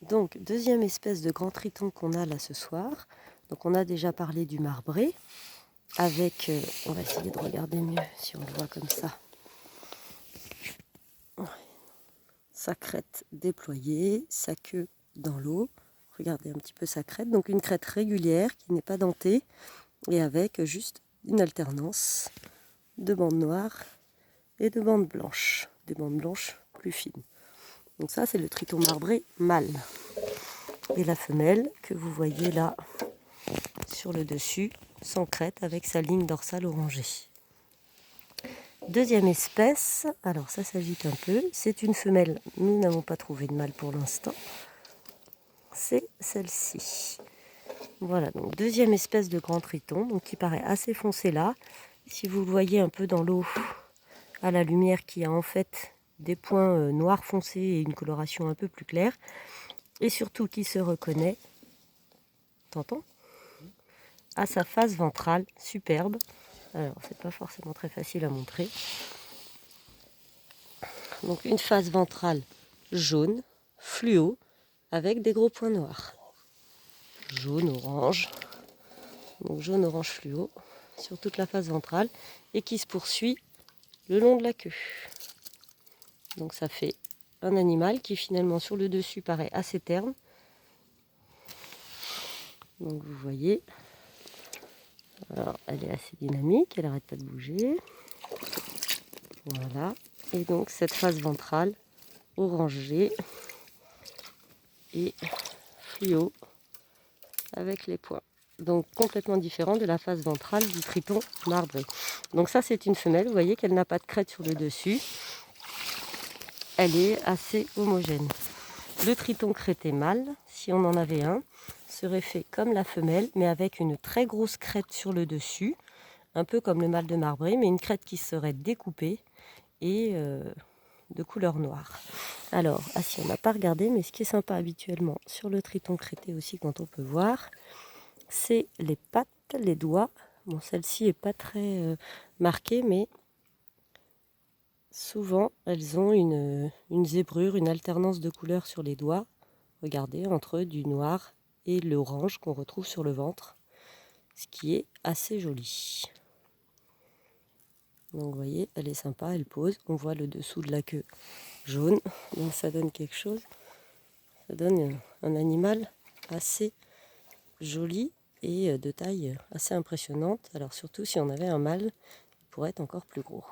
Donc, deuxième espèce de grand triton qu'on a là ce soir. Donc, on a déjà parlé du marbré avec, on va essayer de regarder mieux si on le voit comme ça. Sa crête déployée, sa queue dans l'eau. Regardez un petit peu sa crête. Donc, une crête régulière qui n'est pas dentée et avec juste une alternance de bandes noires et de bandes blanches. Des bandes blanches plus fines. Donc ça, c'est le triton marbré mâle. Et la femelle que vous voyez là sur le dessus, sans crête, avec sa ligne dorsale orangée. Deuxième espèce, alors ça s'agite un peu, c'est une femelle, nous n'avons pas trouvé de mâle pour l'instant, c'est celle-ci. Voilà, donc deuxième espèce de grand triton, donc qui paraît assez foncé là. Si vous le voyez un peu dans l'eau, à la lumière, qui a en fait des points noirs foncés et une coloration un peu plus claire, et surtout qui se reconnaît, t'entends, à sa face ventrale, superbe. Alors, c'est pas forcément très facile à montrer. Donc, une face ventrale jaune, fluo, avec des gros points noirs. Jaune, orange. Donc, jaune, orange, fluo, sur toute la face ventrale, et qui se poursuit le long de la queue. Donc, ça fait un animal qui, finalement, sur le dessus, paraît assez terne. Donc, vous voyez. Alors, elle est assez dynamique, elle n'arrête pas de bouger. Voilà. Et donc, cette face ventrale orangée et fluo avec les points. Donc, complètement différent de la face ventrale du triton marbré. Donc ça, c'est une femelle. Vous voyez qu'elle n'a pas de crête sur le dessus. Elle est assez homogène. Le triton crêté mâle, si on en avait un, serait fait comme la femelle, mais avec une très grosse crête sur le dessus, un peu comme le mâle de marbré, mais une crête qui serait découpée et de couleur noire. Alors, si on n'a pas regardé, mais ce qui est sympa habituellement sur le triton crêté aussi, quand on peut voir, c'est les pattes, les doigts. Bon, celle-ci n'est pas très marquée, mais souvent, elles ont une zébrure, une alternance de couleurs sur les doigts. Regardez, entre du noir et l'orange qu'on retrouve sur le ventre, ce qui est assez joli. Donc vous voyez, elle est sympa, elle pose. On voit le dessous de la queue jaune, donc ça donne quelque chose. Ça donne un animal assez joli et de taille assez impressionnante. Alors surtout si on avait un mâle, il pourrait être encore plus gros.